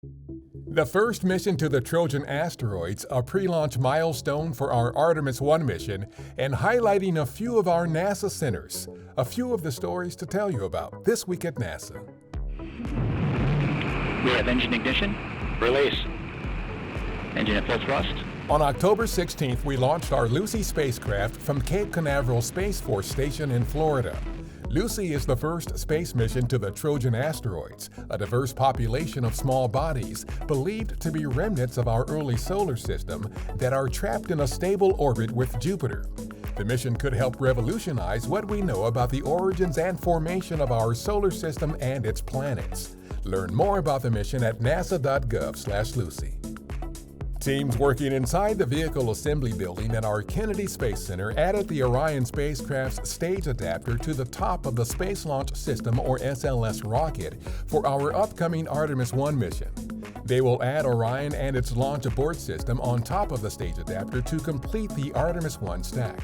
The first mission to the Trojan asteroids, a pre-launch milestone for our Artemis 1 mission, and highlighting a few of our NASA centers. A few of the stories to tell you about this week at NASA. We have engine ignition. Release. Engine at full thrust. On October 16th, we launched our Lucy spacecraft from Cape Canaveral Space Force Station in Florida. Lucy is the first space mission to the Trojan asteroids, a diverse population of small bodies believed to be remnants of our early solar system that are trapped in a stable orbit with Jupiter. The mission could help revolutionize what we know about the origins and formation of our solar system and its planets. Learn more about the mission at nasa.gov/Lucy. Teams working inside the Vehicle Assembly Building at our Kennedy Space Center added the Orion spacecraft's stage adapter to the top of the Space Launch System, or SLS, rocket for our upcoming Artemis 1 mission. They will add Orion and its launch abort system on top of the stage adapter to complete the Artemis 1 stack.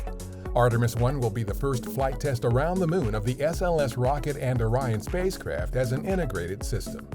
Artemis 1 will be the first flight test around the moon of the SLS rocket and Orion spacecraft as an integrated system.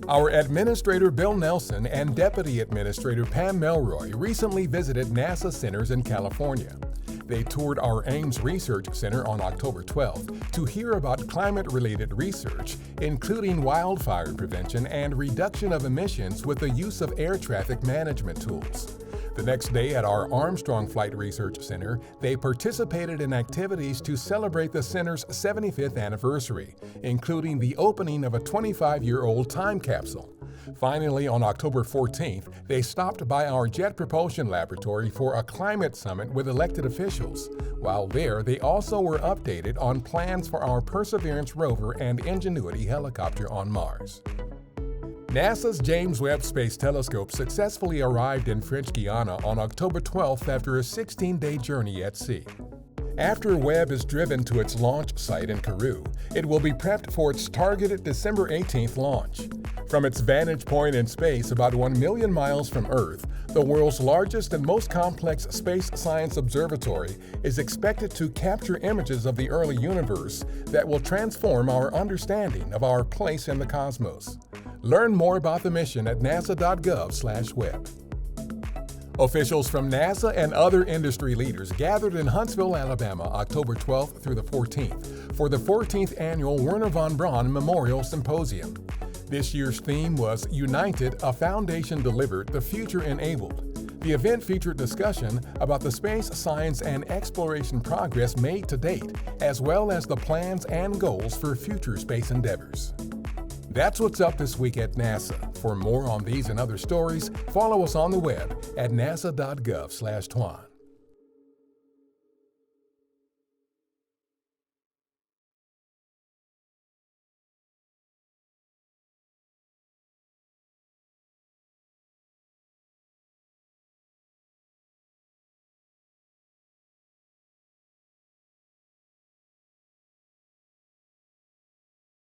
Our Administrator Bill Nelson and Deputy Administrator Pam Melroy recently visited NASA centers in California. They toured our Ames Research Center on October 12th to hear about climate-related research, including wildfire prevention and reduction of emissions with the use of air traffic management tools. The next day at our Armstrong Flight Research Center, they participated in activities to celebrate the center's 75th anniversary, including the opening of a 25-year-old time capsule. Finally, on October 14th, they stopped by our Jet Propulsion Laboratory for a climate summit with elected officials. While there, they also were updated on plans for our Perseverance rover and Ingenuity helicopter on Mars. NASA's James Webb Space Telescope successfully arrived in French Guiana on October 12th after a 16-day journey at sea. After Webb is driven to its launch site in Kourou, it will be prepped for its targeted December 18th launch. From its vantage point in space about 1 million miles from Earth, the world's largest and most complex space science observatory is expected to capture images of the early universe that will transform our understanding of our place in the cosmos. Learn more about the mission at nasa.gov/web. Officials from NASA and other industry leaders gathered in Huntsville, Alabama, October 12th through the 14th for the 14th annual Wernher von Braun Memorial Symposium. This year's theme was United, a Foundation Delivered, the Future Enabled. The event featured discussion about the space science and exploration progress made to date, as well as the plans and goals for future space endeavors. That's what's up this week at NASA. For more on these and other stories, follow us on the web at nasa.gov/twan.